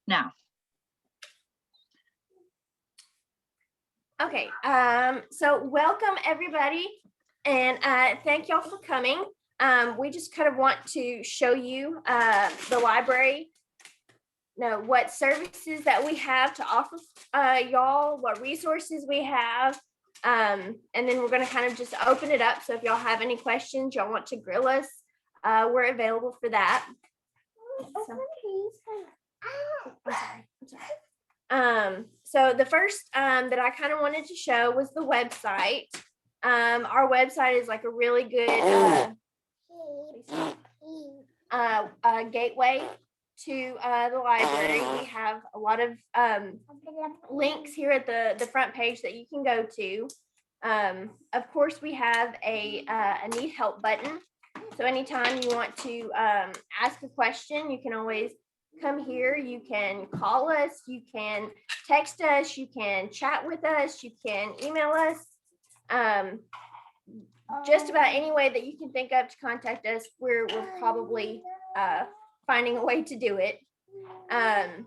now. Okay, so welcome everybody, and thank y'all for coming. We just kind of want to show you the library, what services that we have to offer y'all, what resources we have, and then we're going to kind of just open it up. So if y'all have any questions, y'all want to grill us, we're available for that. So the first that I kind of wanted to show was the website. Our website is like a really good gateway to the library. We have a lot of links here at the front page that you can go to. Of course, we have a need help button. So anytime you want to ask a question, you can always come here. You can call us, you can text us, you can chat with us, you can email us. Just about any way that you can think of to contact us, we're probably finding a way to do it. And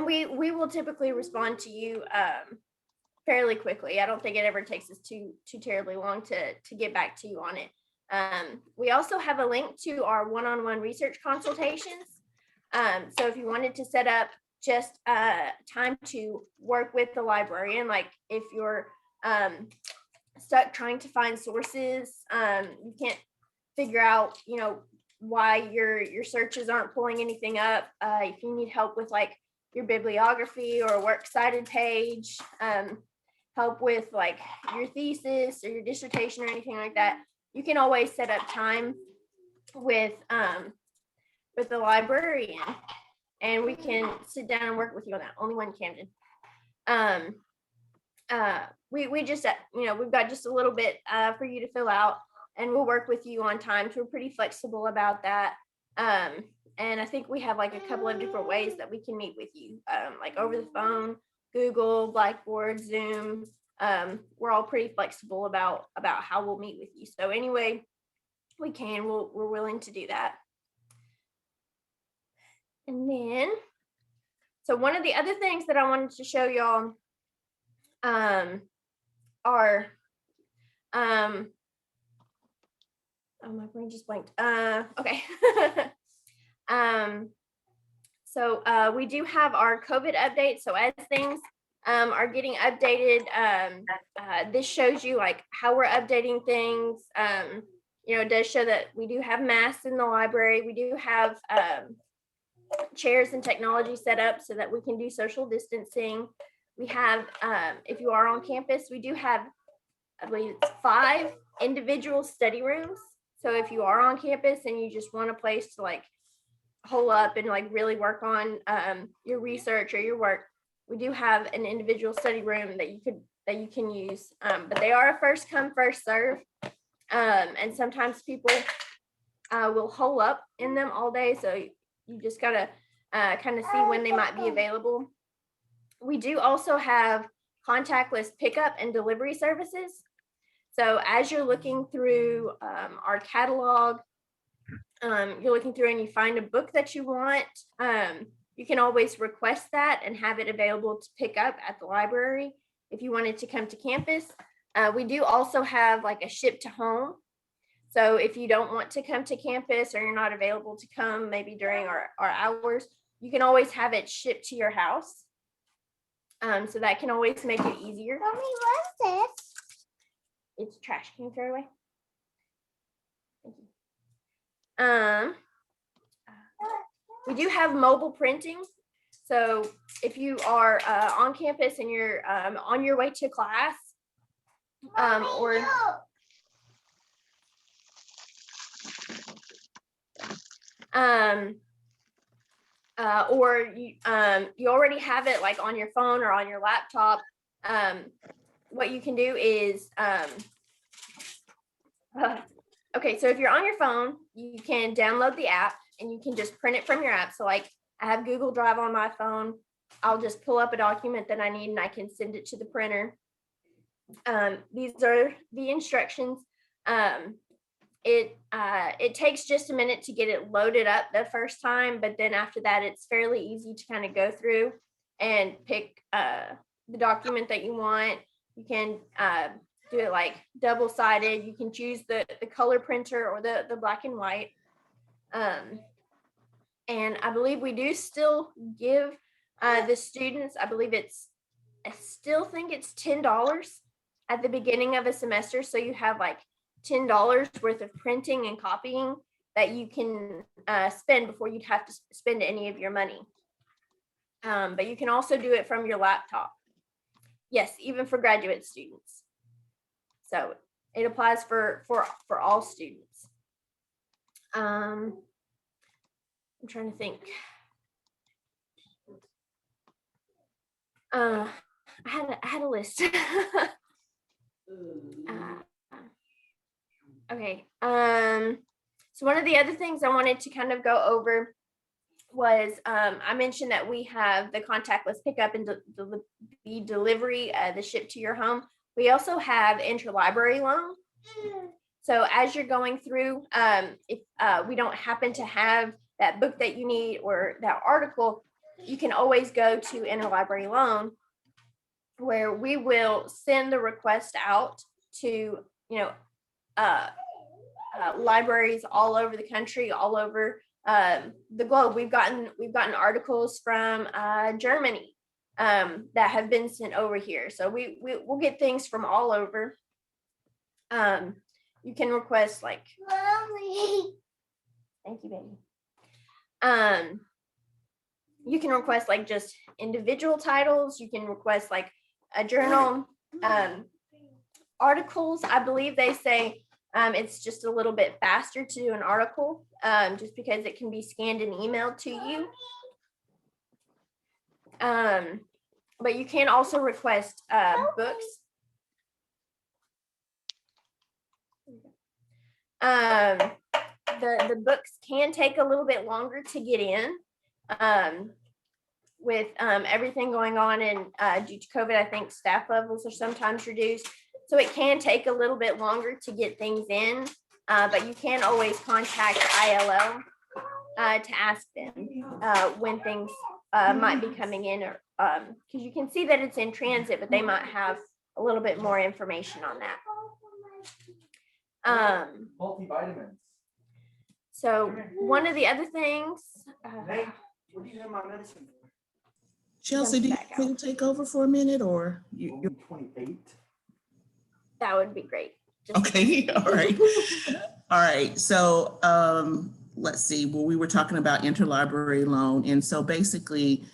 we will typically respond to you fairly quickly. I don't think it ever takes us too terribly long to get back to you on it. We also have a link to our one-on-one research consultations. So if you wanted to set up just time to work with the librarian, like if you're stuck trying to find sources, you can't figure out, why your searches aren't pulling anything up. If you need help with like your bibliography or a works cited page, help with like your thesis or your dissertation or anything like that, you can always set up time with the librarian, and we can sit down and work with you on that. Only one Camden. We just we've got just a little bit for you to fill out, and we'll work with you on times. We're pretty flexible about that. And I think we have like a couple of different ways that we can meet with you, like over the phone, Google, Blackboard, Zoom. We're all pretty flexible about how we'll meet with you. So anyway, we can, we're willing to do that. And then, so one of the other things that I wanted to show y'all are, oh, my brain just blanked. Okay. So we do have our COVID update. So as things are getting updated, this shows you like how we're updating things. It does show that we do have masks in the library. We do have chairs and technology set up so that we can do social distancing. We have, if you are on campus, we do have, I believe it's 5 individual study rooms. So if you are on campus and you just want a place to like hole up and like really work on your research or your work, we do have an individual study room that you can use. But they are a first come, first serve. And sometimes people will hole up in them all day. So you just gotta kind of see when they might be available. We do also have contactless pickup and delivery services. So as you're looking through our catalog, you're looking through and you find a book that you want, you can always request that and have it available to pick up at the library if you wanted to come to campus. We do also have like a ship to home. So if you don't want to come to campus or you're not available to come maybe during our hours, you can always have it shipped to your house. So that can always make it easier. Mommy, what's this? It's trash. Can you throw it away? Thank you. We do have mobile printing. So if you are on campus and you're on your way to class, or you already have it like on your phone or on your laptop, what you can do is, okay, so if you're on your phone, you can download the app and you can just print it from your app. So like I have Google Drive on my phone. I'll just pull up a document that I need and I can send it to the printer. These are the instructions. it takes just a minute to get it loaded up the first time, but then after that, it's fairly easy to kind of go through and pick the document that you want. You can do it like double-sided. You can choose the color printer or the black and white. And I believe we do still give the students, I still think it's $10 at the beginning of a semester. So you have like $10 worth of printing and copying that you can spend before you'd have to spend any of your money. But you can also do it from your laptop. Yes, even for graduate students. So it applies for all students. I'm trying to think. I had a list. Okay. So one of the other things I wanted to kind of go over was I mentioned that we have the contactless pickup and the delivery, the ship to your home. We also have interlibrary loan. So as you're going through, if we don't happen to have that book that you need or that article, you can always go to interlibrary loan, where we will send the request out to libraries all over the country, all over the globe. We've gotten articles from Germany that have been sent over here. So we'll get things from all over. You can request like, Mommy. Thank you, baby. You can request like just individual titles. You can request like a journal, articles. I believe they say it's just a little bit faster to do an article, just because it can be scanned and emailed to you. But you can also request books. The books can take a little bit longer to get in. With everything going on, and due to COVID, I think staff levels are sometimes reduced. So it can take a little bit longer to get things in, but you can always contact ILL to ask them when things might be coming in, or because you can see that it's in transit, but they might have a little bit more information on that. Multivitamins. So one of the other things. What do you have my medicine for? Chelsea, do you want to take over for a minute, or you're 28? That would be great. Okay, all right. All right, so let's see. Well, we were talking about interlibrary loan. And so basically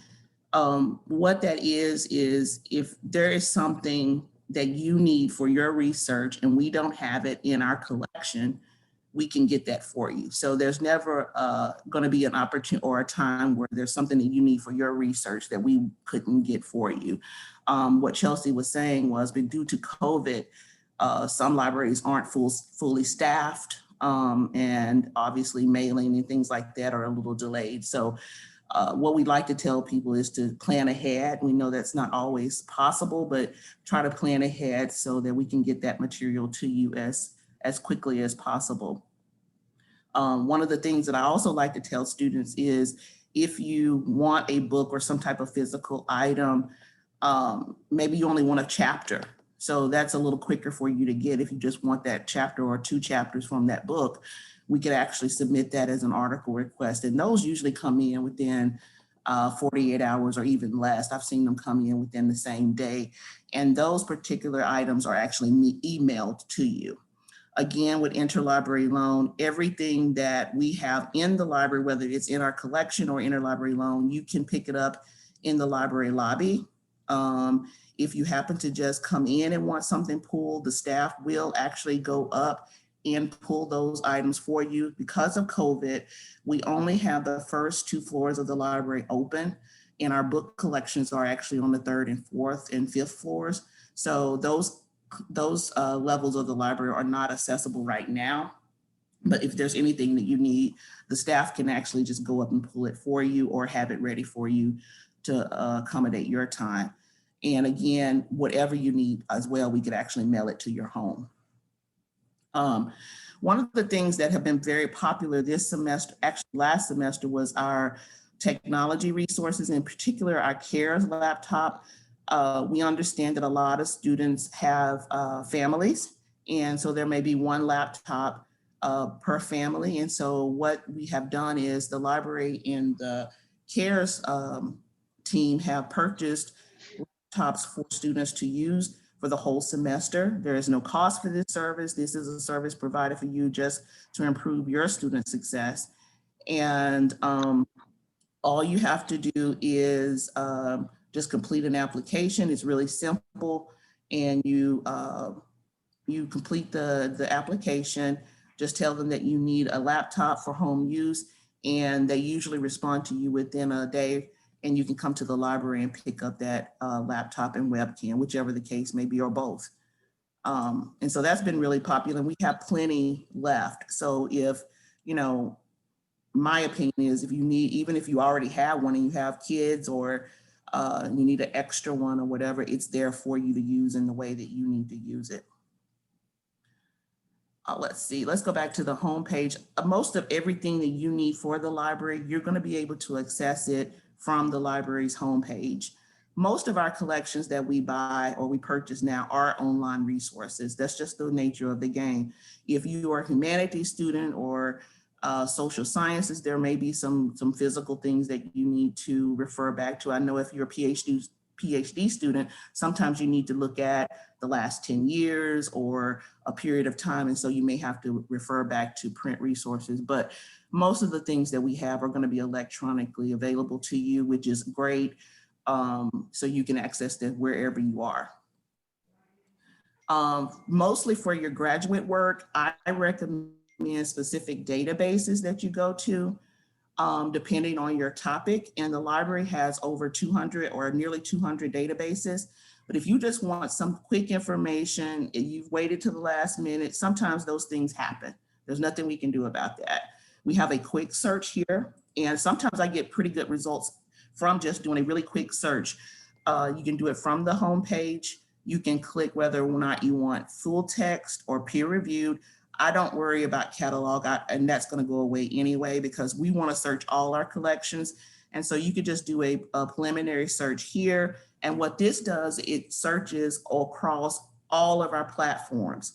what that is if there is something that you need for your research and we don't have it in our collection, we can get that for you. So there's never going to be an opportunity or a time where there's something that you need for your research that we couldn't get for you. What Chelsea was saying was, but due to COVID, some libraries aren't fully staffed, and obviously mailing and things like that are a little delayed. So what we like to tell people is to plan ahead. We know that's not always possible, but try to plan ahead so that we can get that material to you as quickly as possible. One of the things that I also like to tell students is, if you want a book or some type of physical item, maybe you only want a chapter. So that's a little quicker for you to get. If you just want that chapter or 2 chapters from that book, we could actually submit that as an article request. And those usually come in within 48 hours or even less. I've seen them come in within the same day. And those particular items are actually emailed to you. Again, with interlibrary loan, everything that we have in the library, whether it's in our collection or interlibrary loan, you can pick it up in the library lobby. If you happen to just come in and want something pulled, the staff will actually go up and pull those items for you. Because of COVID, we only have the first 2 floors of the library open, and our book collections are actually on the 3rd and 4th and 5th floors. So those levels of the library are not accessible right now. But if there's anything that you need, the staff can actually just go up and pull it for you or have it ready for you to accommodate your time. And again, whatever you need as well, we could actually mail it to your home. One of the things that have been very popular this semester, actually last semester, was our technology resources, in particular our CARES laptop. We understand that a lot of students have families, and so there may be one laptop per family. And so what we have done is the library and the CARES team have purchased laptops for students to use for the whole semester. There is no cost for this service. This is a service provided for you just to improve your student success. And all you have to do is just complete an application. It's really simple, and you complete the application. Just tell them that you need a laptop for home use, and they usually respond to you within a day, and you can come to the library and pick up that laptop and webcam, whichever the case may be, or both. And so that's been really popular. We have plenty left. So if, you know, my opinion is if you need, even if you already have one and you have kids, or you need an extra one or whatever, it's there for you to use in the way that you need to use it. Let's see, let's go back to the homepage. Most of everything that you need for the library, you're going to be able to access it from the library's homepage. Most of our collections that we buy or we purchase now are online resources. That's just the nature of the game. If you are a humanities student or social sciences, there may be some physical things that you need to refer back to. I know if you're a PhD student, sometimes you need to look at the last 10 years or a period of time. And so you may have to refer back to print resources, but most of the things that we have are going to be electronically available to you, which is great. So you can access them wherever you are. Mostly for your graduate work, I recommend specific databases that you go to. Depending on your topic, and the library has over 200 or nearly 200 databases. But if you just want some quick information, and you've waited to the last minute, sometimes those things happen. There's nothing we can do about that. We have a quick search here, and sometimes I get pretty good results from just doing a really quick search. You can do it from the homepage. You can click whether or not you want full text or peer reviewed. I don't worry about catalog, and that's going to go away anyway because we want to search all our collections. And so you could just do a preliminary search here. And what this does, it searches across all of our platforms.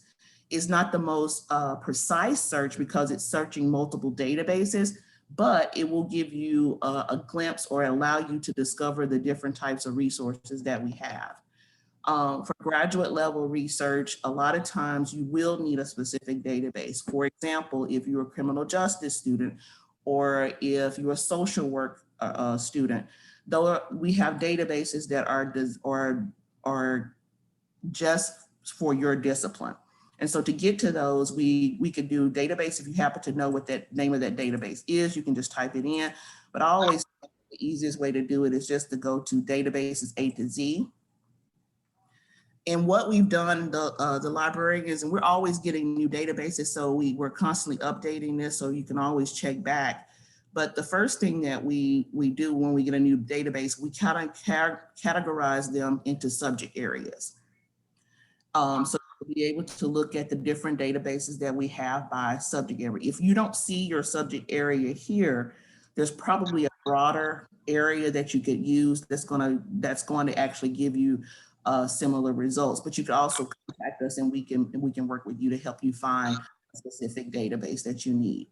It's not the most precise search because it's searching multiple databases, but it will give you a glimpse or allow you to discover the different types of resources that we have. For graduate level research, a lot of times you will need a specific database. For example, if you're a criminal justice student, or if you're a social work student, though we have databases that are just for your discipline. And so to get to those, we could do database. If you happen to know what that name of that database is, you can just type it in. But I always think the easiest way to do it is just to go to databases A to Z. And what we've done, the library is, and we're always getting new databases, so we're constantly updating this, so you can always check back. But the first thing that we do when we get a new database, we categorize them into subject areas. So we'll be able to look at the different databases that we have by subject area. If you don't see your subject area here, there's probably a broader area that you could use that's going to actually give you similar results. But you can also contact us, and we can work with you to help you find a specific database that you need.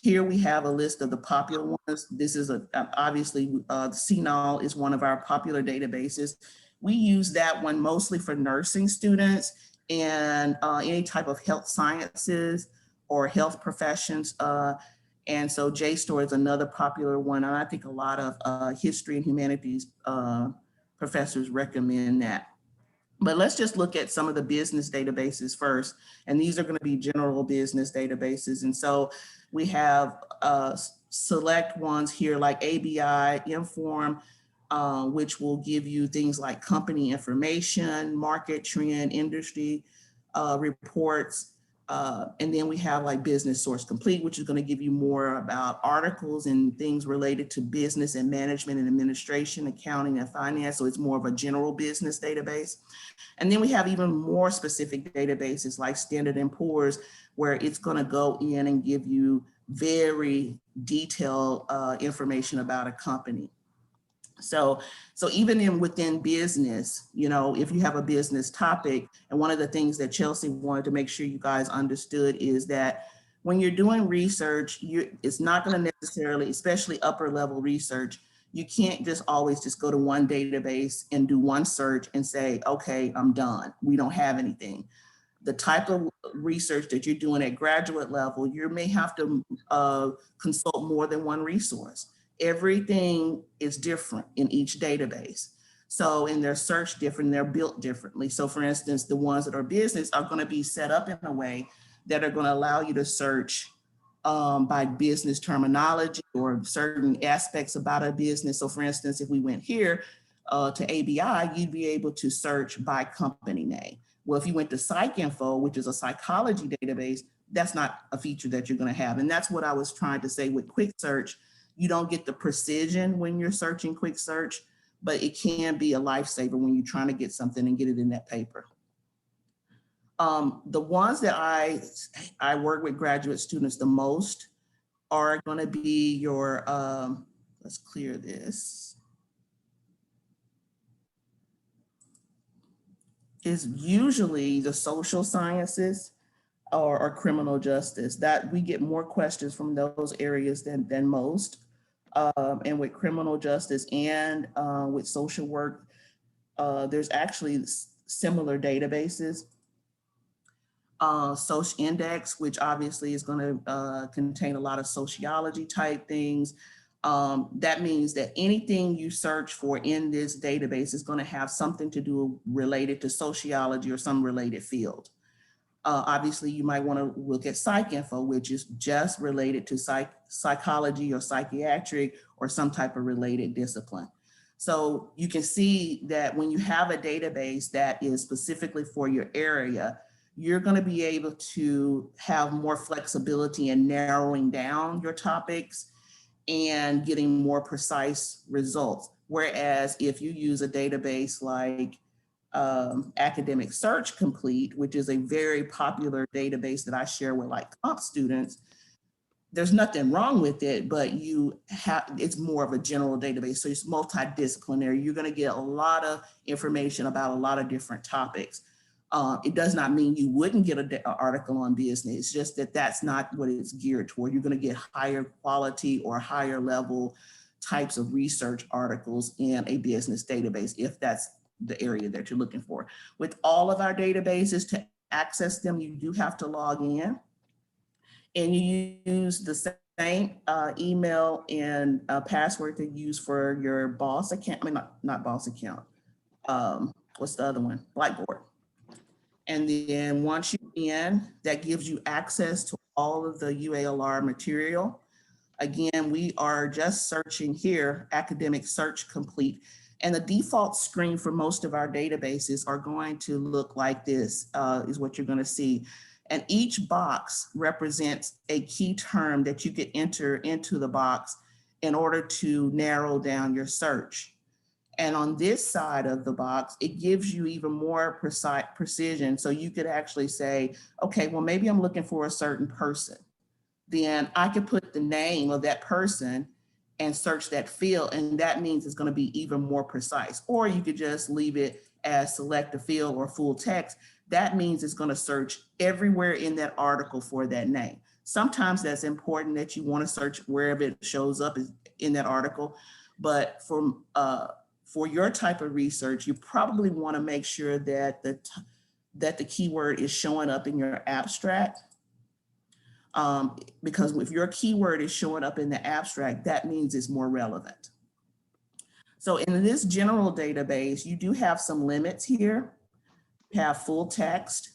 Here we have a list of the popular ones. This is obviously CNOL is one of our popular databases. We use that one mostly for nursing students and any type of health sciences or health professions. And so JSTOR is another popular one. And I think a lot of history and humanities professors recommend that. But let's just look at some of the business databases first. And these are going to be general business databases. And so we have select ones here like ABI, Inform, which will give you things like company information, market trend, industry reports. And then we have like Business Source Complete, which is going to give you more about articles and things related to business and management and administration, accounting and finance. So it's more of a general business database. And then we have even more specific databases like Standard & Poor's, where it's going to go in and give you very detailed information about a company. So even within business, you know, if you have a business topic, and one of the things that Chelsea wanted to make sure you guys understood is that when you're doing research, it's not going to necessarily, especially upper level research, you can't just always just go to one database and do one search and say, okay, I'm done. We don't have anything. The type of research that you're doing at graduate level, you may have to consult more than one resource. Everything is different in each database. So, and they're searched different, they're built differently. So for instance, the ones that are business are going to be set up in a way that are going to allow you to search by business terminology or certain aspects about a business. So for instance, if we went here to ABI, you'd be able to search by company name. Well, if you went to PsycInfo, which is a psychology database, that's not a feature that you're going to have. And that's what I was trying to say with quick search. You don't get the precision when you're searching quick search, but it can be a lifesaver when you're trying to get something and get it in that paper. The ones that I work with graduate students the most are going to be your, let's clear this. Is usually the social sciences or criminal justice, that we get more questions from those areas than most. And with criminal justice and with social work, there's actually similar databases. Social Index, which obviously is going to contain a lot of sociology type things. That means that anything you search for in this database is going to have something to do related to sociology or some related field. Obviously, you might want to look at PsycInfo, which is just related to psychology or psychiatric or some type of related discipline. So you can see that when you have a database that is specifically for your area, you're going to be able to have more flexibility in narrowing down your topics and getting more precise results. Whereas if you use a database like Academic Search Complete, which is a very popular database that I share with like comp students, there's nothing wrong with it, but it's more of a general database. So it's multidisciplinary. You're going to get a lot of information about a lot of different topics. It does not mean you wouldn't get an article on business. It's just that that's not what it's geared toward. You're going to get higher quality or higher level types of research articles in a business database, if that's the area that you're looking for. With all of our databases, to access them, you do have to log in, and you use the same email and password to use for your boss account. I mean, not boss account. What's the other one? Blackboard. And then once you're in, that gives you access to all of the UALR material. Again, we are just searching here, Academic Search Complete. And the default screen for most of our databases are going to look like this, is what you're going to see. And each box represents a key term that you could enter into the box in order to narrow down your search. And on this side of the box, it gives you even more precision. So you could actually say, okay, well, maybe I'm looking for a certain person. Then I could put the name of that person and search that field, and that means it's going to be even more precise. Or you could just leave it as select a field or full text. That means it's going to search everywhere in that article for that name. Sometimes that's important that you want to search wherever it shows up in that article, but for your type of research, you probably want to make sure that the keyword is showing up in your abstract. Because if your keyword is showing up in the abstract, that means it's more relevant. So in this general database, you do have some limits here. You have full text.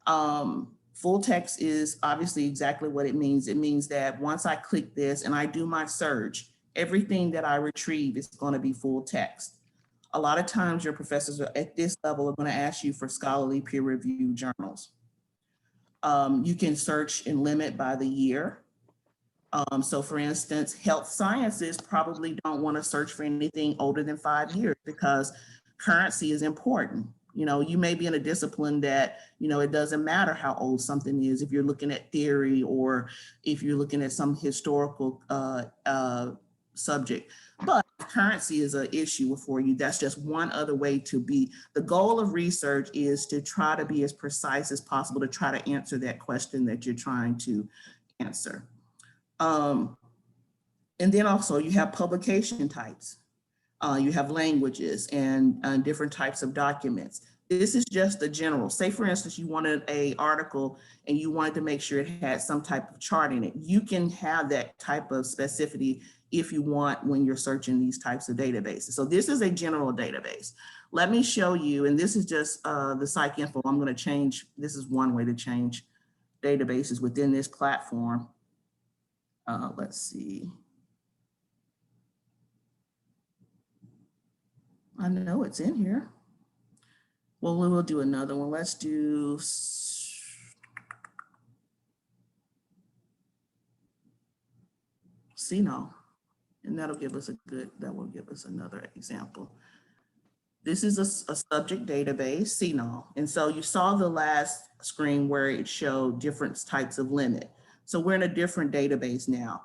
Full text is obviously exactly what it means. It means that once I click this and I do my search, everything that I retrieve is going to be full text. A lot of times your professors at this level are going to ask you for scholarly peer-reviewed journals. You can search and limit by the year. So for instance, health sciences probably don't want to search for anything older than 5 years because currency is important. You know, you may be in a discipline that, you know, it doesn't matter how old something is, if you're looking at theory or if you're looking at some historical subject. But if currency is an issue for you, that's just one other way to be. The goal of research is to try to be as precise as possible to try to answer that question that you're trying to answer. And then also you have publication types. You have languages and different types of documents. This is just the general. Say, for instance, you wanted an article and you wanted to make sure it had some type of chart in it. You can have that type of specificity if you want when you're searching these types of databases. So this is a general database. Let me show you, and this is just the PsycInfo. I'm going to change, this is one way to change databases within this platform. Let's see. I know it's in here. Well, we will do another one. Let's do CNO, and that'll give us that will give us another example. This is a subject database, CNO. And so you saw the last screen where it showed different types of limit. So we're in a different database now.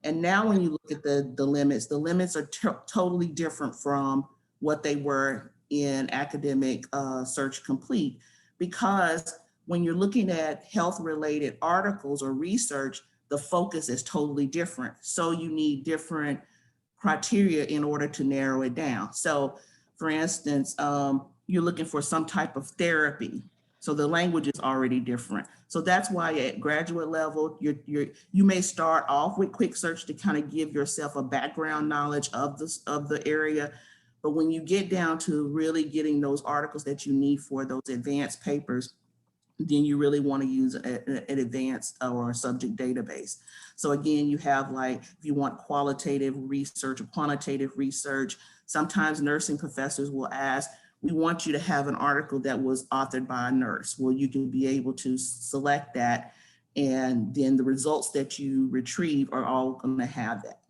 And now when you look at the limits are totally different from what they were in academic search complete, because when you're looking at health related articles or research, the focus is totally different. So you need different criteria in order to narrow it down. So for instance, you're looking for some type of therapy. So the language is already different. So that's why at graduate level, you may start off with quick search to kind of give yourself a background knowledge of the area. But when you get down to really getting those articles that you need for those advanced papers, then you really want to use an advanced or a subject database. So again, you have, like, if you want qualitative research or quantitative research, sometimes nursing professors will ask, we want you to have an article that was authored by a nurse. Well, you can be able to select that, and then the results that you retrieve are all going to have that.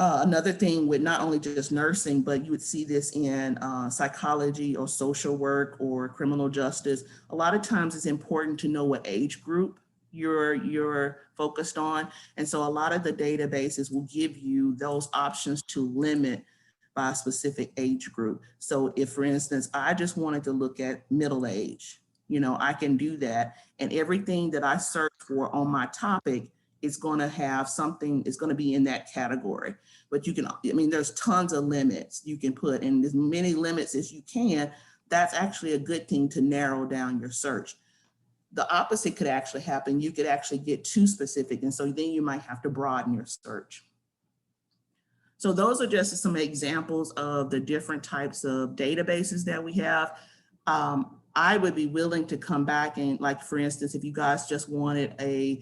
Another thing with not only just nursing, but you would see this in psychology or social work or criminal justice. A lot of times it's important to know what age group you're focused on. And so a lot of the databases will give you those options to limit by a specific age group. So if, for instance, I just wanted to look at middle age, you know, I can do that. And everything that I search for on my topic is going to have something, it's going to be in that category. But you can, I mean, there's tons of limits you can put, and as many limits as you can. That's actually a good thing to narrow down your search. The opposite could actually happen. You could actually get too specific, and so then you might have to broaden your search. So those are just some examples of the different types of databases that we have. I would be willing to come back and, like, for instance, if you guys just wanted a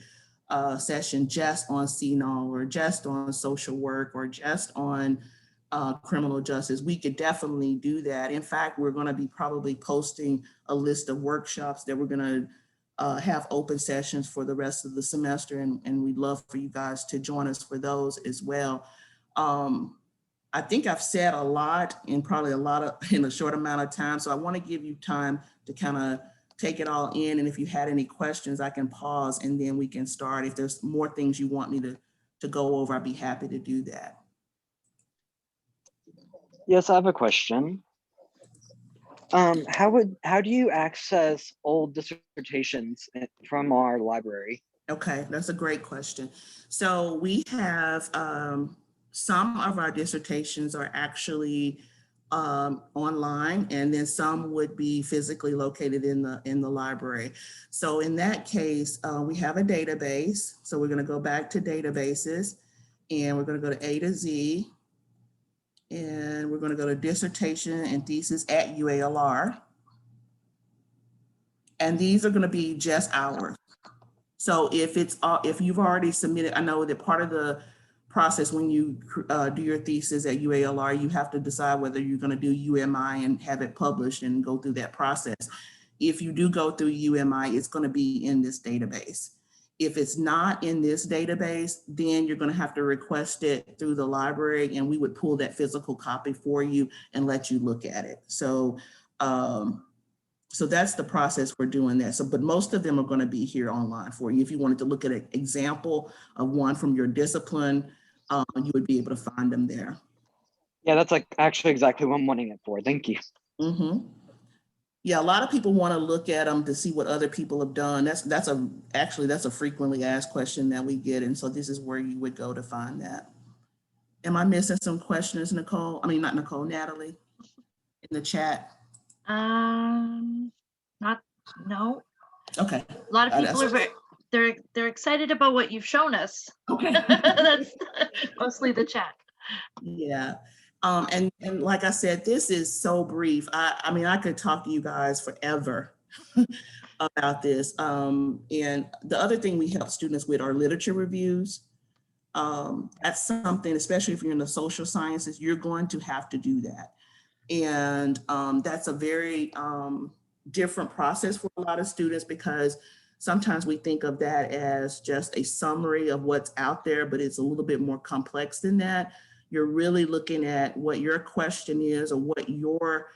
session just on CNO or just on social work or just on criminal justice, we could definitely do that. In fact, we're going to be probably posting a list of workshops that we're going to have open sessions for the rest of the semester, and we'd love for you guys to join us for those as well. I think I've said a lot in probably in a short amount of time, so I want to give you time to kind of take it all in. And if you had any questions, I can pause and then we can start. If there's more things you want me to go over, I'd be happy to do that. Yes, I have a question. How do you access old dissertations from our library? Okay, that's a great question. So we have some of our dissertations are actually online, and then some would be physically located in the library. So in that case, we have a database. So we're going to go back to databases, and we're going to go to A to Z, and we're going to go to dissertation and thesis at UALR. And these are going to be just ours. So if you've already submitted, I know that part of the process when you do your thesis at UALR, you have to decide whether you're going to do UMI and have it published and go through that process. If you do go through UMI, it's going to be in this database. If it's not in this database, then you're going to have to request it through the library, and we would pull that physical copy for you and let you look at it. So, so that's the process for doing that. So, but most of them are going to be here online for you. If you wanted to look at an example of one from your discipline, you would be able to find them there. Yeah, that's like actually exactly what I'm wanting it for. Thank you. Mm-hmm. Yeah, a lot of people want to look at them to see what other people have done. That's a frequently asked question that we get, and so this is where you would go to find that. Am I missing some questions, Nicole? I mean, not Nicole, Natalie, in the chat. Not, no. Okay. A lot of people are they're excited about what you've shown us. Okay. That's mostly the chat. Yeah. And like I said, this is so brief. I mean, I could talk to you guys forever about this. And the other thing we help students with are literature reviews. That's something, especially if you're in the social sciences, you're going to have to do that. And that's a very different process for a lot of students, because sometimes we think of that as just a summary of what's out there, but it's a little bit more complex than that. You're really looking at what your question is, or what your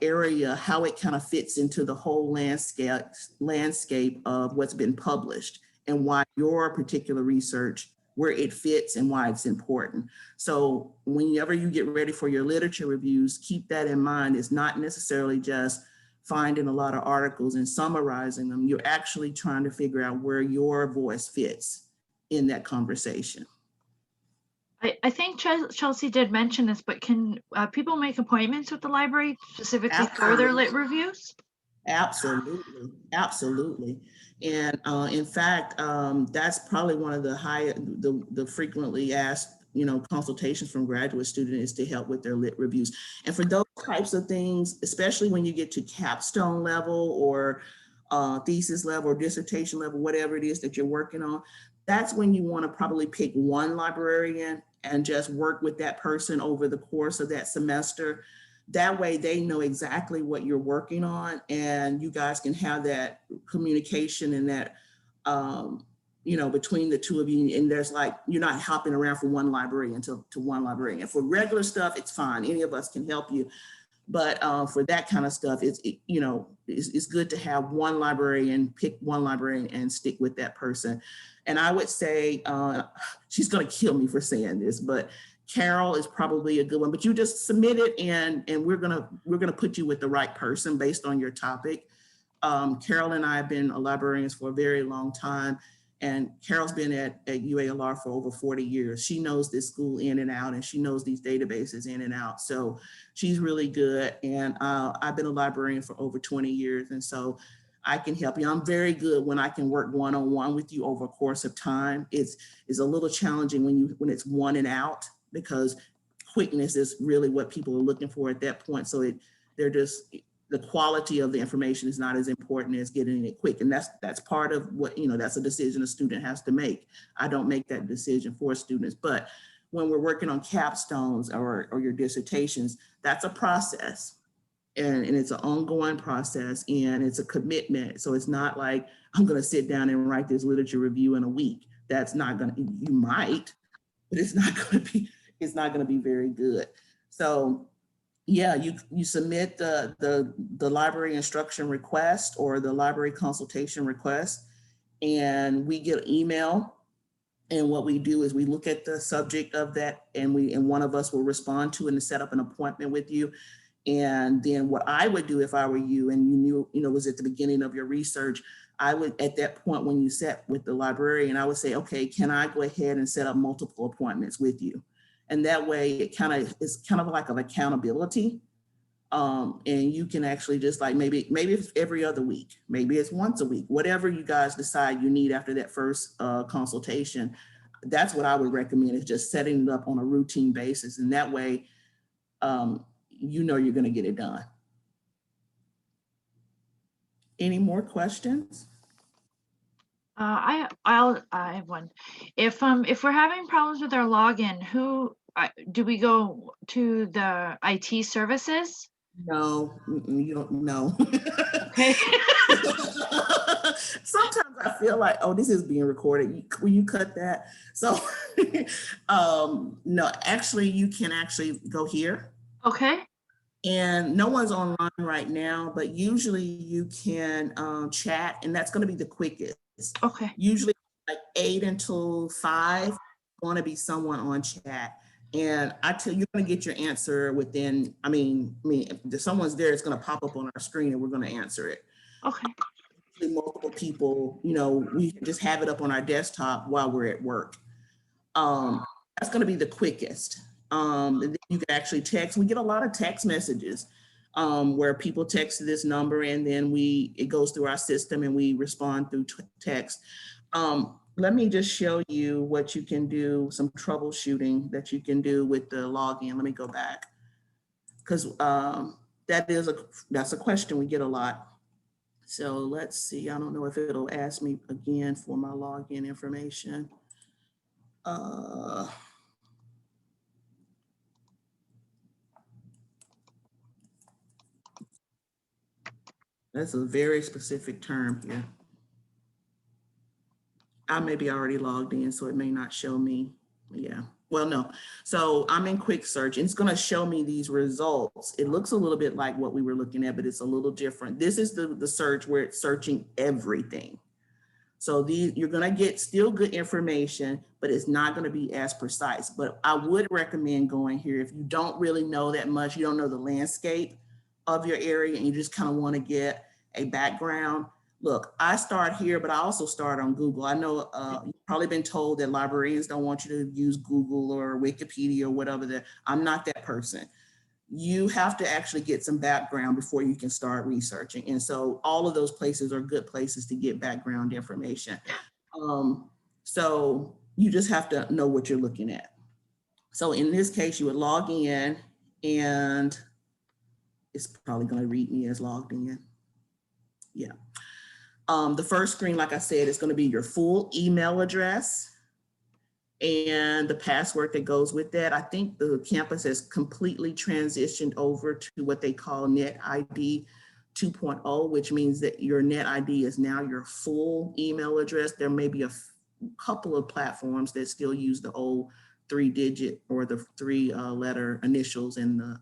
area, how it kind of fits into the whole landscape of what's been published, and why your particular research, where it fits and why it's important. So whenever you get ready for your literature reviews, keep that in mind. It's not necessarily just finding a lot of articles and summarizing them. You're actually trying to figure out where your voice fits in that conversation. I think Chelsea did mention this, but can people make appointments with the library specifically for their lit reviews? Absolutely, absolutely. And in fact, that's probably one of the frequently asked, consultations from graduate students, is to help with their lit reviews. And for those types of things, especially when you get to capstone level or thesis level or dissertation level, whatever it is that you're working on, that's when you want to probably pick one librarian and just work with that person over the course of that semester. That way they know exactly what you're working on, and you guys can have that communication and that, between the two of you. And there's you're not hopping around from one librarian to one librarian. And for regular stuff, it's fine. Any of us can help you. But for that kind of stuff, it's good to have one librarian, pick one librarian and stick with that person. And I would say, she's going to kill me for saying this, but Carol is probably a good one. But you just submit it, and we're gonna put you with the right person based on your topic. Carol and I have been librarians for a very long time, and Carol's been at UALR for over 40 years. She knows this school in and out, and she knows these databases in and out. So she's really good. And I've been a librarian for over 20 years. And so I can help you. I'm very good when I can work one-on-one with you over a course of time. It's a little challenging when it's one and out, because quickness is really what people are looking for at that point. So the quality of the information is not as important as getting it quick. And that's part of what, that's a decision a student has to make. I don't make that decision for students, but when we're working on capstones or your dissertations, that's a process. And it's an ongoing process, and it's a commitment. So it's not like I'm going to sit down and write this literature review in a week. That's not going to, you might, but it's not going to be very good. So yeah, you submit the library instruction request or the library consultation request, and we get an email. And what we do is we look at the subject of that, and one of us will respond to it and set up an appointment with you. And then what I would do if I were you, and you knew, was at the beginning of your research, I would, at that point when you sat with the librarian, I would say, okay, can I go ahead and set up multiple appointments with you? And that way it's kind of like an accountability. And you can actually just maybe it's every other week, maybe it's once a week, whatever you guys decide you need after that first consultation. That's what I would recommend, is just setting it up on a routine basis. And that way, you're going to get it done. Any more questions? I have one. If we're having problems with our login, do we go to the IT services? No, you don't know. Okay. Sometimes I feel like, oh, this is being recorded. Will you cut that? So, no, actually, you can actually go here. Okay. And no one's online right now, but usually you can chat, and that's going to be the quickest. Okay. Usually, like 8 until 5, want to be someone on chat. And I tell you, you're going to get your answer within, if someone's there, it's going to pop up on our screen and we're going to answer it. Okay. Multiple people, we can just have it up on our desktop while we're at work. That's going to be the quickest. And then you can actually text. We get a lot of text messages where people text this number, and then it goes through our system and we respond through text. Let me just show you what you can do, some troubleshooting that you can do with the login. Let me go back, because that's a question we get a lot. So let's see, I don't know if it'll ask me again for my login information. That's a very specific term here. I may be already logged in, so it may not show me. Yeah, well, no. So I'm in quick search, and it's going to show me these results. It looks a little bit like what we were looking at, but it's a little different. This is the search where it's searching everything. So you're going to get still good information, but it's not going to be as precise. But I would recommend going here if you don't really know that much, you don't know the landscape of your area, and you just kind of want to get a background. Look, I start here, but I also start on Google. I know you've probably been told that librarians don't want you to use Google or Wikipedia or whatever. I'm not that person. You have to actually get some background before you can start researching. And so all of those places are good places to get background information. So you just have to know what you're looking at. So in this case, you would log in, and it's probably going to read me as logged in. Yeah. The first screen, like I said, is going to be your full email address and the password that goes with that. I think the campus has completely transitioned over to what they call Net ID 2.0, which means that your Net ID is now your full email address. There may be a couple of platforms that still use the old 3-digit or the 3-letter initials in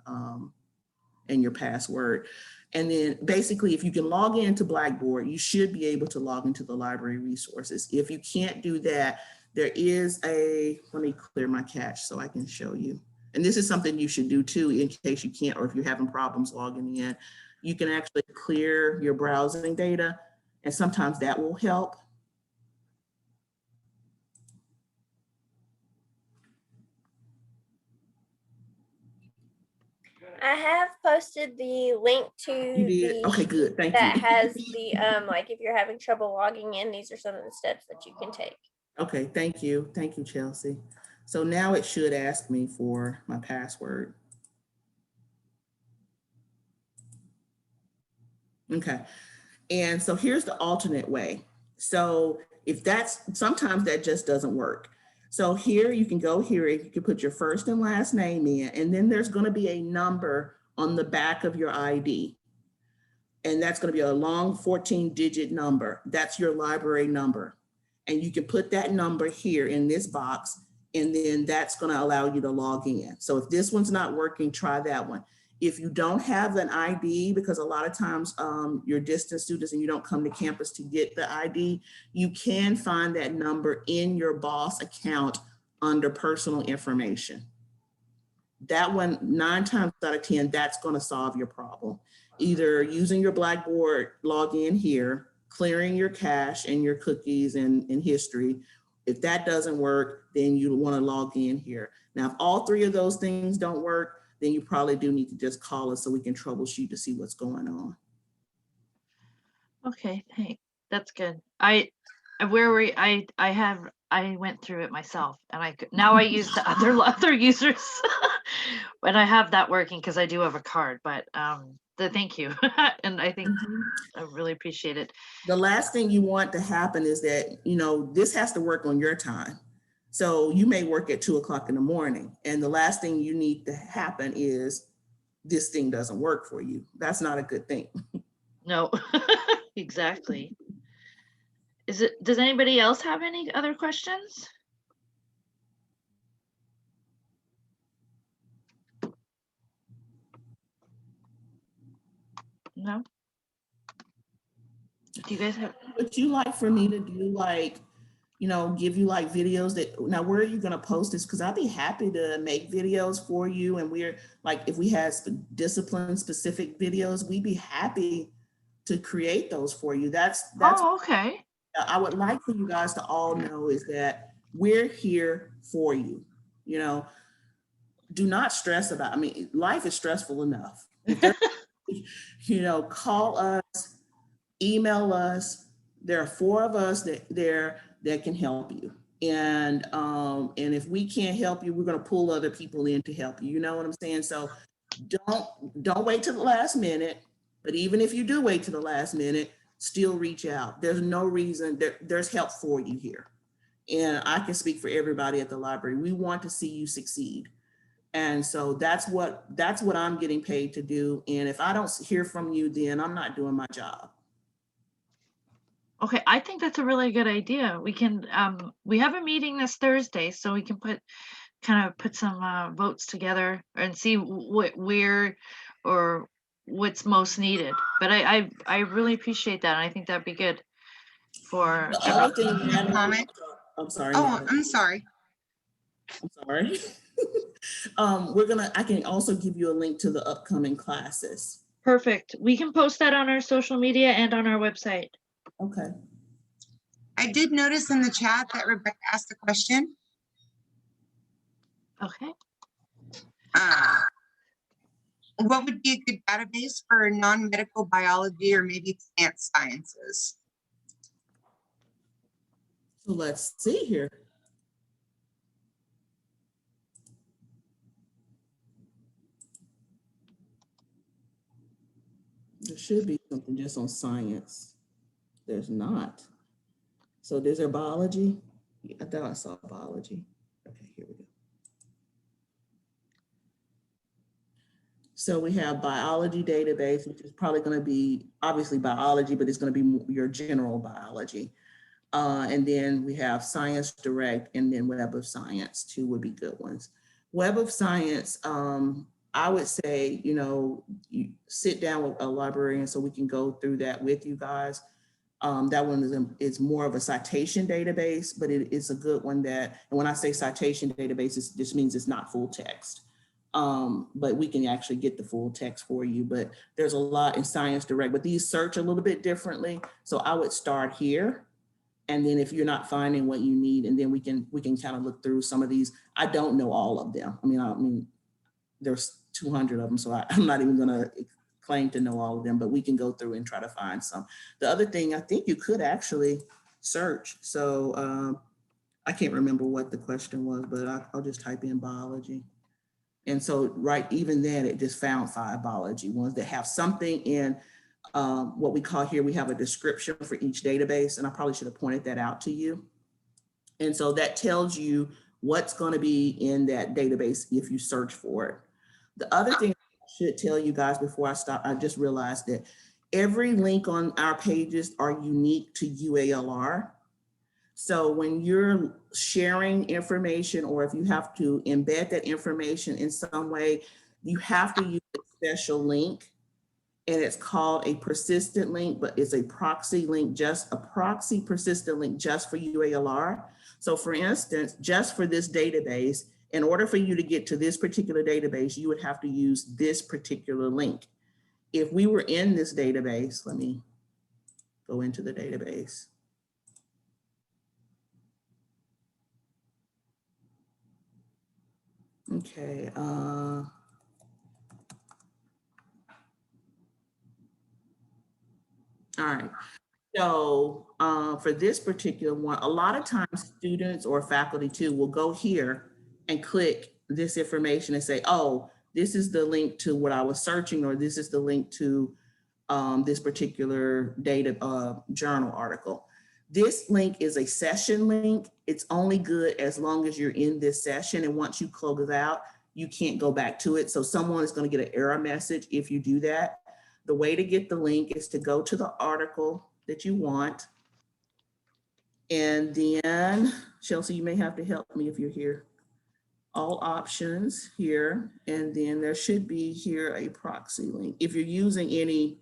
your password. And then basically, if you can log into Blackboard, you should be able to log into the library resources. If you can't do that, there is let me clear my cache so I can show you. And this is something you should do too, in case you can't, or if you're having problems logging in. You can actually clear your browsing data, and sometimes that will help. I have posted the link to You did? the Okay, good. Thank that you. has the like if you're having trouble logging in, these are some of the steps that you can take. Okay, thank you. Thank you, Chelsea. So now it should ask me for my password. Okay, and so here's the alternate way. So sometimes that just doesn't work. So here you can go here, you can put your first and last name in, and then there's going to be a number on the back of your ID. And that's going to be a long 14-digit number. That's your library number. And you can put that number here in this box, and then that's going to allow you to log in. So if this one's not working, try that one. If you don't have an ID, because a lot of times you're distance students and you don't come to campus to get the ID, you can find that number in your BOSS account under personal information. That one, 9 times out of 10, that's going to solve your problem. Either using your Blackboard login here, clearing your cache and your cookies and history. If that doesn't work, then you want to log in here. Now, if all 3 of those things don't work, then you probably do need to just call us so we can troubleshoot to see what's going on. Okay, thanks. That's good. I went through it myself, and now I use the other users when I have that working, because I do have a card. But thank you, and I think I really appreciate it. The last thing you want to happen is that this has to work on your time. So you may work at 2 o'clock in the morning, and the last thing you need to happen is this thing doesn't work for you. That's not a good thing. No, exactly. Does anybody else have any other questions? No? Do you guys have? Would you like for me to do like, you know, give you like videos that, now where are you gonna post this? Cause I'd be happy to make videos for you. And we're like, if we had discipline specific videos, we'd be happy to create those for you. That's Oh, okay. I would like for you guys to all know is that we're here for you. You know, do not stress about, I mean, life is stressful enough. You know, call us, email us. There are 4 of us that can help you. And if we can't help you, we're going to pull other people in to help you. You know what I'm saying? So don't wait till the last minute. But even if you do wait till the last minute, still reach out. There's no reason, there's help for you here. And I can speak for everybody at the library. We want to see you succeed. And so that's what I'm getting paid to do. And if I don't hear from you, then I'm not doing my job. Okay, I think that's a really good idea. We can, we have a meeting this Thursday, so we can kind of put some votes together and see where or what's most needed. But I really appreciate that. And I think that'd be good for. The other thing, Comment? I'm sorry. Oh, I'm sorry. I'm sorry. I can also give you a link to the upcoming classes. Perfect. We can post that on our social media and on our website. Okay. I did notice in the chat that Rebecca asked a question. Okay. What would be a good database for non-medical biology or maybe plant sciences? So let's see here. There should be something just on science. There's not. So there's there biology? I thought I saw biology. Okay, here we go. So we have biology database, which is probably going to be obviously biology, but it's going to be your general biology. And then we have Science Direct and then Web of Science, 2 would be good ones. Web of Science, I would say, you know, you sit down with a librarian so we can go through that with you guys. That one is more of a citation database, but it's a good one that, and when I say citation database, it just means it's not full text. But we can actually get the full text for you, but there's a lot in Science Direct, but these search a little bit differently. So I would start here. And then if you're not finding what you need, and then we can kind of look through some of these. I don't know all of them. I mean, there's 200 of them, so I'm not even gonna claim to know all of them, but we can go through and try to find some. The other thing, I think you could actually search. So I can't remember what the question was, but I'll just type in biology. And so right, even then it just found 5 biology ones that have something in what we call here, we have a description for each database, and I probably should have pointed that out to you. And so that tells you what's going to be in that database if you search for it. The other thing I should tell you guys before I stop, I just realized that every link on our pages are unique to UALR. So when you're sharing information, or if you have to embed that information in some way, you have to use a special link. And it's called a persistent link, but it's a proxy link, just a proxy persistent link just for UALR. So for instance, just for this database, in order for you to get to this particular database, you would have to use this particular link. If we were in this database, let me go into the database. Okay. All right, so for this particular one, a lot of times students or faculty too will go here and click this information and say, oh, this is the link to what I was searching, or this is the link to this particular data journal article. This link is a session link. It's only good as long as you're in this session, and once you close out, you can't go back to it. So someone is going to get an error message if you do that. The way to get the link is to go to the article that you want. And then, Chelsea, you may have to help me if you're here. All options here, and then there should be here a proxy link. If you're using any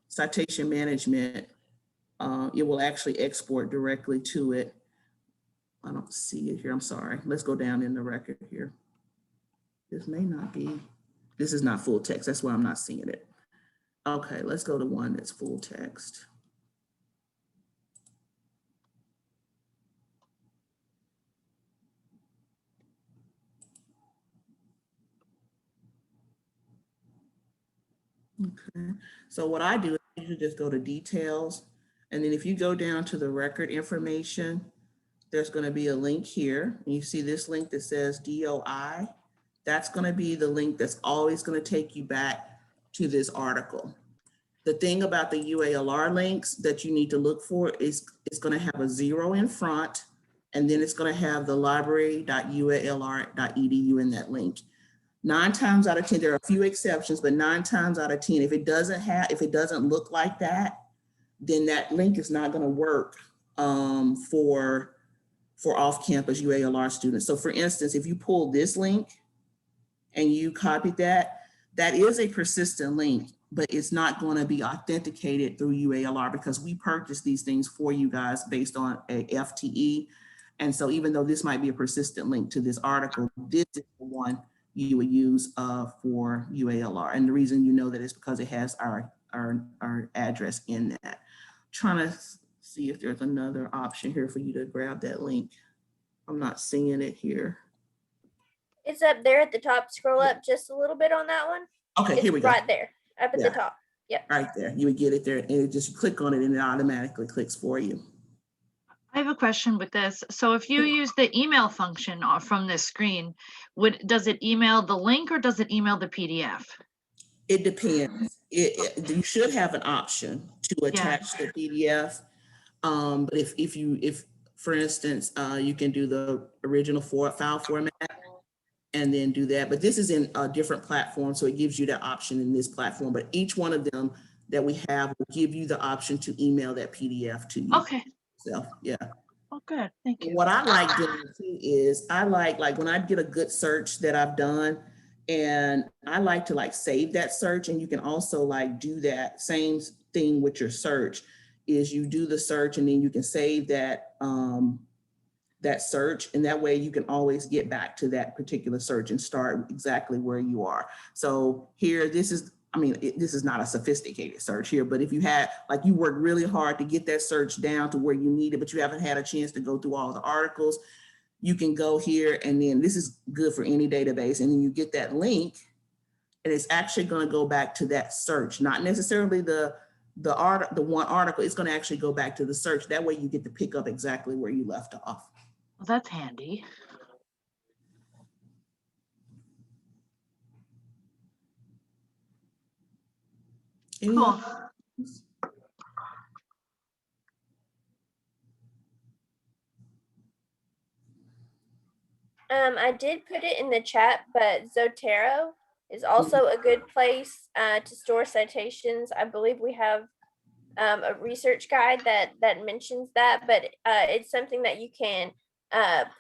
citation management, it will actually export directly to it. I don't see it here, I'm sorry. Let's go down in the record here. This may not be, this is not full text, that's why I'm not seeing it. Okay, let's go to one that's full text. Okay, so what I do is I usually just go to details, and then if you go down to the record information, there's going to be a link here. And you see this link that says DOI. That's going to be the link that's always going to take you back to this article. The thing about the UALR links that you need to look for is it's going to have a 0 in front, and then it's going to have the library.ualr.edu in that link. 9 times out of 10, there are a few exceptions, but 9 times out of 10, if it doesn't look like that, then that link is not going to work for off-campus UALR students. So for instance, if you pull this link and you copy that, that is a persistent link, but it's not going to be authenticated through UALR because we purchase these things for you guys based on a FTE. And so even though this might be a persistent link to this article, this is the one you would use for UALR. And the reason you know that is because it has our address in that. Trying to see if there's another option here for you to grab that link. I'm not seeing it here. It's up there at the top. Scroll up just a little bit on that one. Okay, here we go. Right there, up at the top. Yep. Right there. You would get it there and it just click on it and it automatically clicks for you. I have a question with this. So if you use the email function from this screen, does it email the link or does it email the PDF? It depends. You should have an option to attach the PDF. But if for instance, you can do the original file format and then do that. But this is in a different platform, so it gives you that option in this platform. But each one of them that we have will give you the option to email that PDF to you. Okay. So, yeah. Oh, good. Thank you. What I like doing too is I like when I get a good search that I've done, and I like to save that search, and you can also do that same thing with your search. Is you do the search and then you can save that that search, and that way you can always get back to that particular search and start exactly where you are. So here, this is not a sophisticated search here, but if you had, you worked really hard to get that search down to where you need it, but you haven't had a chance to go through all the articles, you can go here, and then this is good for any database, and then you get that link, and it's actually going to go back to that search, not necessarily the one article. It's going to actually go back to the search. That way you get to pick up exactly where you left off. Well, that's handy. Cool. I did put it in the chat, but Zotero is also a good place to store citations. I believe we have a research guide that mentions that, but it's something that you can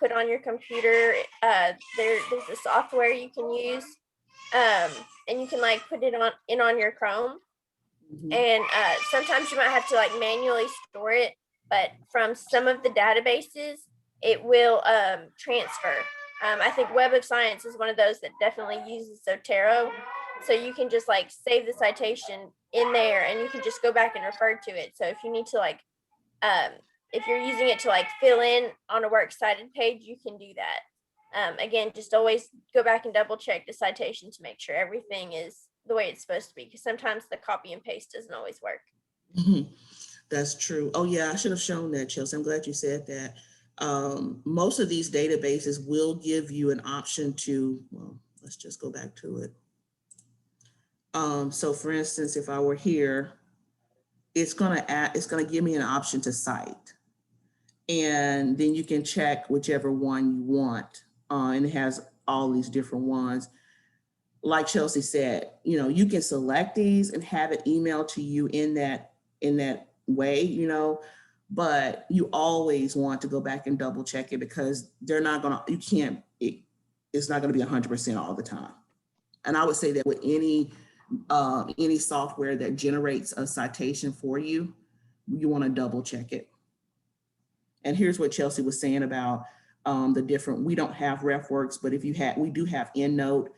put on your computer. There's a software you can use, and you can put it on your Chrome. And sometimes you might have to manually store it, but from some of the databases, it will transfer. I think Web of Science is one of those that definitely uses Zotero. So you can just save the citation in there and you can just go back and refer to it. So if you need to if you're using it to fill in on a works cited page, you can do that. Again, just always go back and double check the citation to make sure everything is the way it's supposed to be, because sometimes the copy and paste doesn't always work. That's true. Oh yeah, I should have shown that, Chelsea. I'm glad you said that. Most of these databases will give you an option to, well, let's just go back to it. So for instance, if I were here, it's gonna give me an option to cite. And then you can check whichever one you want. And it has all these different ones. Like Chelsea said, you know, you can select these and have it emailed to you in that way, you know, but you always want to go back and double check it because they're not gonna, you can't, it's not gonna be 100% all the time. And I would say that with any software that generates a citation for you, you want to double check it. And here's what Chelsea was saying about the different, we don't have RefWorks, but if you had, we do have EndNote,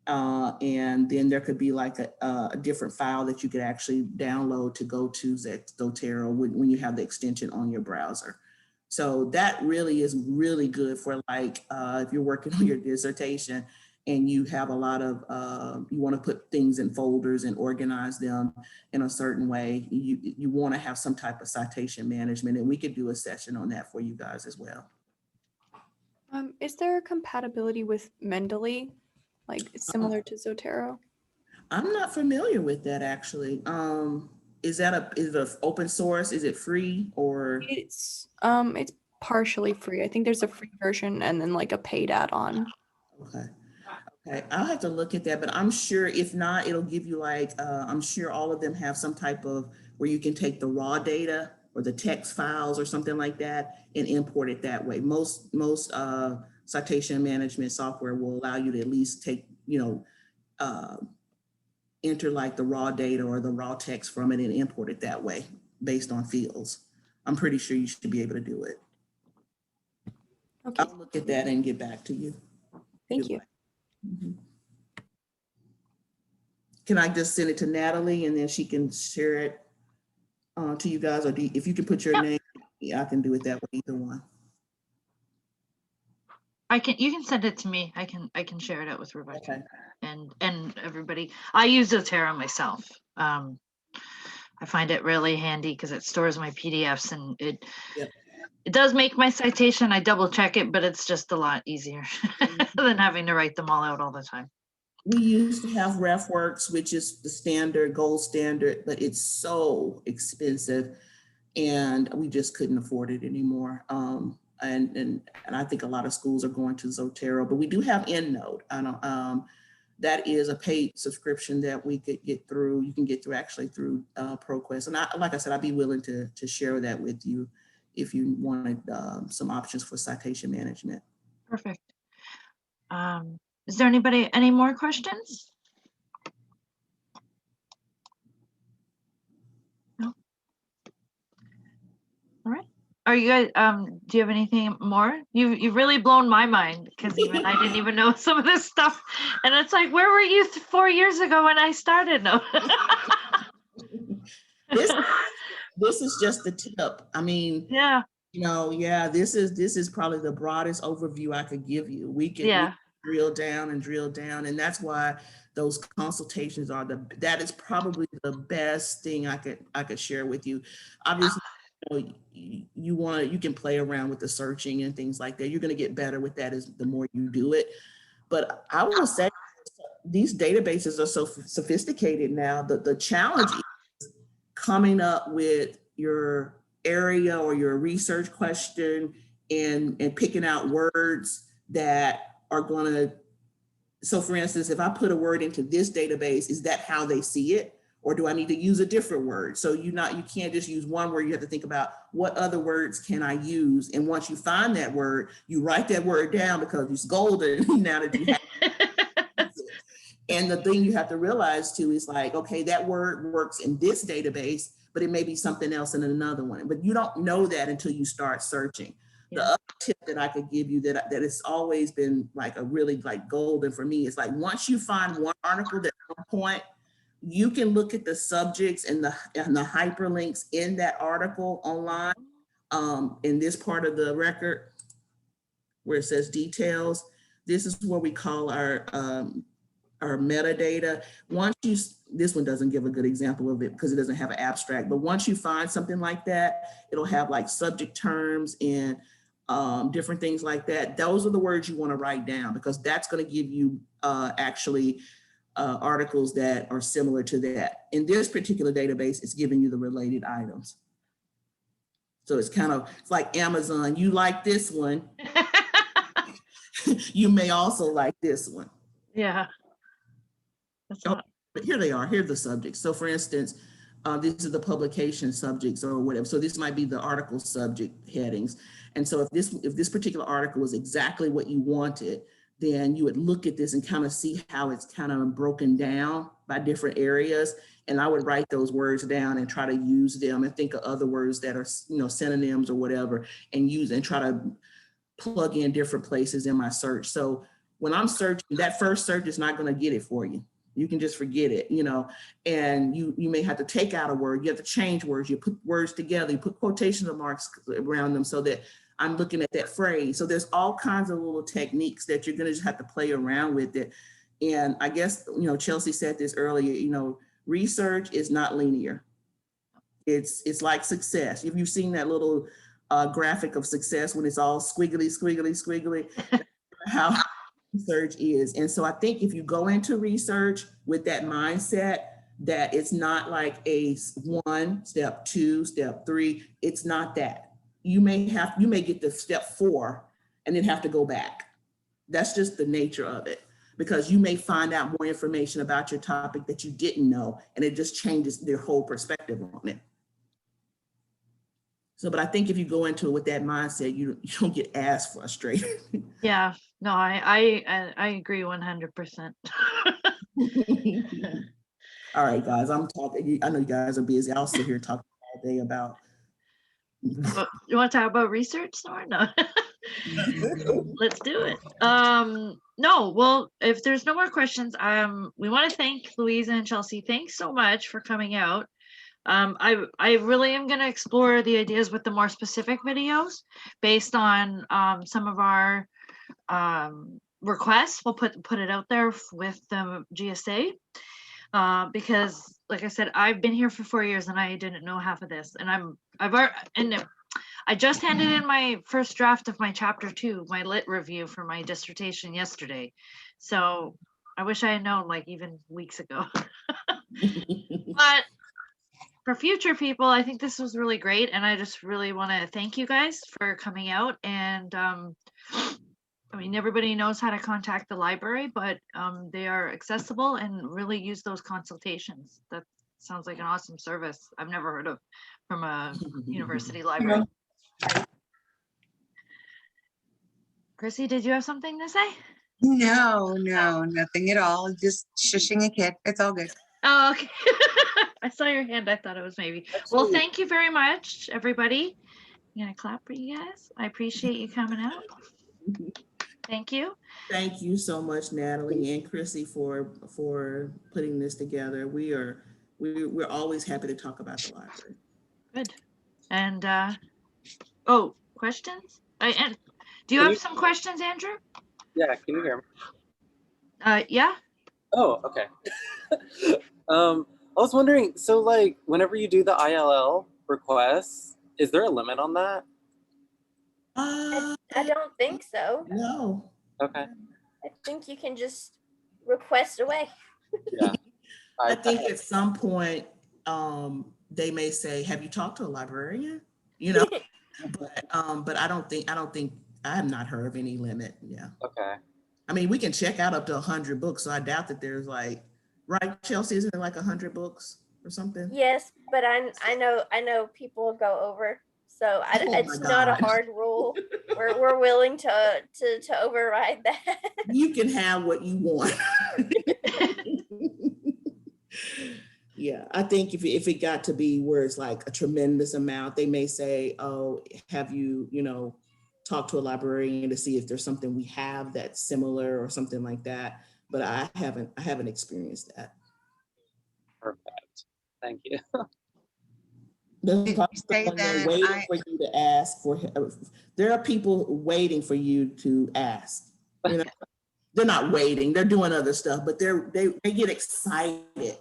and then there could be like a different file that you could actually download to go to Zotero when you have the extension on your browser. So that really is really good for like, if you're working on your dissertation and you have a lot of, you want to put things in folders and organize them in a certain way, you want to have some type of citation management, and we could do a session on that for you guys as well. Is there compatibility with Mendeley, like similar to Zotero? I'm not familiar with that actually. Is it open source? Is it free or? It's partially free. I think there's a free version and then like a paid add-on. Okay. Okay, I'll have to look at that, but I'm sure if not, it'll give you like, I'm sure all of them have some type of where you can take the raw data or the text files or something like that and import it that way. Most citation management software will allow you to at least take, you know, enter like the raw data or the raw text from it and import it that way based on fields. I'm pretty sure you should be able to do it. Okay. I'll look at that and get back to you. Thank you. Mm-hmm. Can I just send it to Natalie and then she can share it to you guys, or if you can put your name, yeah, I can do it that way, either one. You can send it to me. I can share it out with Rebecca Okay. and everybody. I use Zotero myself. I find it really handy because it stores my PDFs and it does make my citation. I double check it, but it's just a lot easier than having to write them all out all the time. We used to have RefWorks, which is the standard, gold standard, but it's so expensive and we just couldn't afford it anymore. And I think a lot of schools are going to Zotero, but we do have EndNote. That is a paid subscription that we could get through. You can get through actually through ProQuest. And like I said, I'd be willing to share that with you if you wanted some options for citation management. Perfect. Is there any more questions? No. All right. Are you guys, do you have anything more? You've really blown my mind because even I didn't even know some of this stuff. And it's like, where were you 4 years ago when I started? No. This is just the tip. I mean, Yeah. You know, yeah, this is probably the broadest overview I could give you. We can drill down, and that's why those consultations are that is probably the best thing I could share with you. Obviously, you can play around with the searching and things like that. You're going to get better with that as the more you do it. But I will say these databases are so sophisticated now. The challenge is coming up with your area or your research question and picking out words that are going to, so for instance, if I put a word into this database, is that how they see it? Or do I need to use a different word? So you can't just use one word. You have to think about what other words can I use? And once you find that word, you write that word down because it's golden now that you have it. And the thing you have to realize too is like, okay, that word works in this database, but it may be something else in another one. But you don't know that until you start searching. The other tip that I could give you that has always been like a really like golden for me is like, once you find one article that's on point, you can look at the subjects and the hyperlinks in that article online in this part of the record where it says details. This is what we call our metadata. This one doesn't give a good example of it because it doesn't have an abstract, but once you find something like that, it'll have like subject terms and different things like that. Those are the words you want to write down because that's going to give you actually articles that are similar to that. In this particular database, it's giving you the related items. So it's like Amazon, you like this one. You may also like this one. Yeah. That's Oh, not, but here they are. Here are the subjects. So for instance, these are the publication subjects or whatever. So this might be the article subject headings. And so if this particular article was exactly what you wanted, then you would look at this and kind of see how it's kind of broken down by different areas. And I would write those words down and try to use them and think of other words that are, synonyms or whatever, and use and try to plug in different places in my search. So when I'm searching, that first search is not going to get it for you. You can just forget it, and you may have to take out a word. You have to change words. You put words together. You put quotation marks around them so that I'm looking at that phrase. So there's all kinds of little techniques that you're going to just have to play around with it. And I guess, Chelsea said this earlier, research is not linear. It's like success. If you've seen that little graphic of success when it's all squiggly, squiggly, squiggly, how research is. And so I think if you go into research with that mindset, that it's not like a 1, step 2, step 3, it's not that. You may get to step 4 and then have to go back. That's just the nature of it, because you may find out more information about your topic that you didn't know, and it just changes their whole perspective on it. So, but I think if you go into it with that mindset, you don't get as frustrated. yeah, no, I agree 100%. All right, guys, I'm talking. I know you guys are busy. I'll sit here talking all day about. You want to talk about research, Nora? No. Let's do it. No, well, if there's no more questions, we want to thank Louisa and Chelsea. Thanks so much for coming out. I really am going to explore the ideas with the more specific videos based on some of our requests. We'll put it out there with the GSA because, like I said, I've been here for 4 years and I didn't know half of this, and I just handed in my first draft of my chapter 2, my lit review for my dissertation yesterday. So I wish I had known like even weeks ago. But for future people, I think this was really great. And I just really want to thank you guys for coming out. And I mean, everybody knows how to contact the library, but they are accessible, and really use those consultations. That sounds like an awesome service I've never heard of from a university library. Chrissy, did you have something to say? No, nothing at all. Just shushing a kid. It's all good. Oh, okay. I saw your hand. I thought it was maybe. Well, thank you very much, everybody. I'm gonna clap for you guys. I appreciate you coming out. Thank you. Thank you so much, Natalie and Chrissy, for putting this together. We're always happy to talk about the library. Good. And questions? And do you have some questions, Andrew? Yeah, can you hear me? Yeah. Oh, okay. I was wondering, so like whenever you do the ILL requests, is there a limit on that? I don't think so. No. Okay. I think you can just request away. Yeah. I think at some point they may say, "Have you talked to a librarian?" But I don't think I have not heard of any limit. Yeah. Okay. I mean, we can check out up to 100 books, so I doubt that there's like, right, Chelsea, isn't it like 100 books or something? Yes, but I know people go over, so Oh it's my not a God. hard rule. We're willing to override that. You can have what you want. Yeah, I think if it got to be where it's like a tremendous amount, they may say, "Oh, have you, talked to a librarian to see if there's something we have that's similar or something like that?" But I haven't experienced that. Perfect. Thank you. There's Did probably you say someone there that waiting for you to ask for. There are people waiting for you to ask. They're not waiting; they're doing other stuff, but they get excited.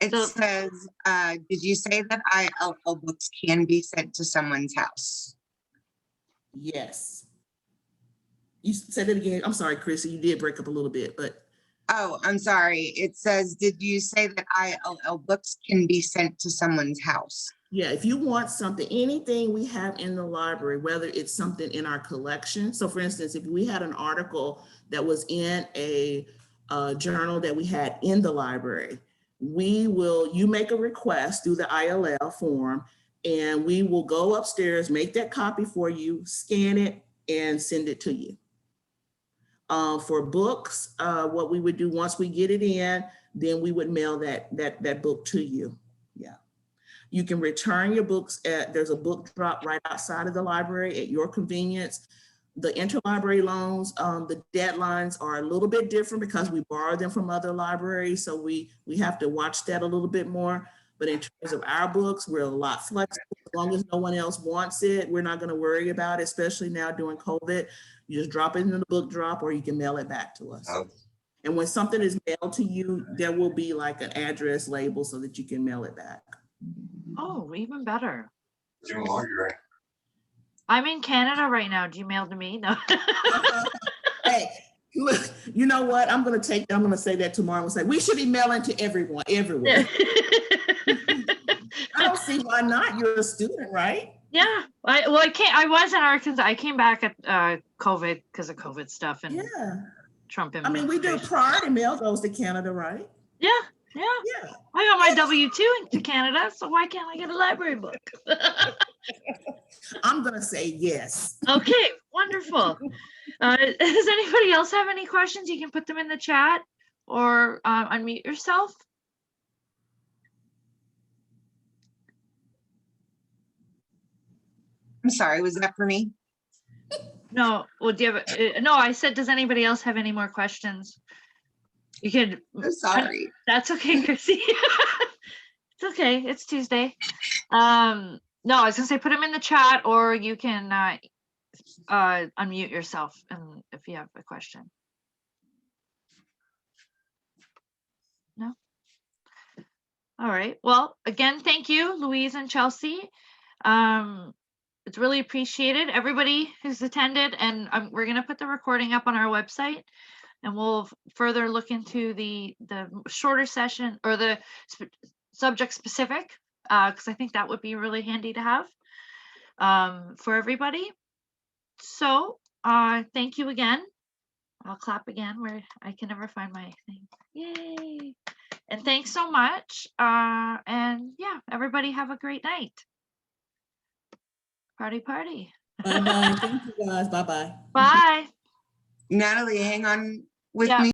It says, did you say that ILL books can be sent to someone's house? Yes. You said it again. I'm sorry, Chrissy. You did break up a little bit, but. Oh, I'm sorry. It says, did you say that ILL books can be sent to someone's house? Yeah, if you want something, anything we have in the library, whether it's something in our collection. So for instance, if we had an article that was in a journal that we had in the library, you make a request through the ILL form, and we will go upstairs, make that copy for you, scan it, and send it to you. For books, what we would do once we get it in, then we would mail that book to you. Yeah. You can return your books there's a book drop right outside of the library at your convenience. The interlibrary loans, the deadlines are a little bit different because we borrow them from other libraries. So we have to watch that a little bit more. But in terms of our books, we're a lot flexible. As long as no one else wants it, we're not going to worry about it, especially now during COVID. You just drop it in the book drop, or you can mail it back to us. And when something is mailed to you, there will be like an address label so that you can mail it back. Oh, even better. I'm in Canada right now. Do you mail to me? No. Hey, look, you know what? I'm going to say that tomorrow. We'll say we should be mailing to everyone, everywhere. I don't see why not. You're a student, right? Yeah. I was in Arkansas. I came back at COVID because of COVID stuff and Yeah. Trump I mean, we do priority mail goes to Canada, right? Yeah. Yeah. Yeah. I got my W-2 into Canada, so why can't I get a library book? I'm going to say yes. Okay, wonderful. Does anybody else have any questions? You can put them in the chat or unmute yourself. I'm sorry, was that for me? No, well, do you have, no, I said, does anybody else have any more questions? You could. I'm sorry. That's okay, Chrissy. It's okay, it's Tuesday. No, I was gonna say, put them in the chat or you can unmute yourself and if you have a question. No? All right, well, again, thank you, Louise and Chelsea. It's really appreciated, everybody who's attended, and we're gonna put the recording up on our website, and we'll further look into the shorter session or the subject specific, because I think that would be really handy to have for everybody. So thank you again. I'll clap again where I can never find my thing. Yay. And thanks so much. And yeah, everybody have a great night. Party, party. Bye-bye. Thank you, guys. Bye-bye. Bye. Natalie, hang on with Yeah. me.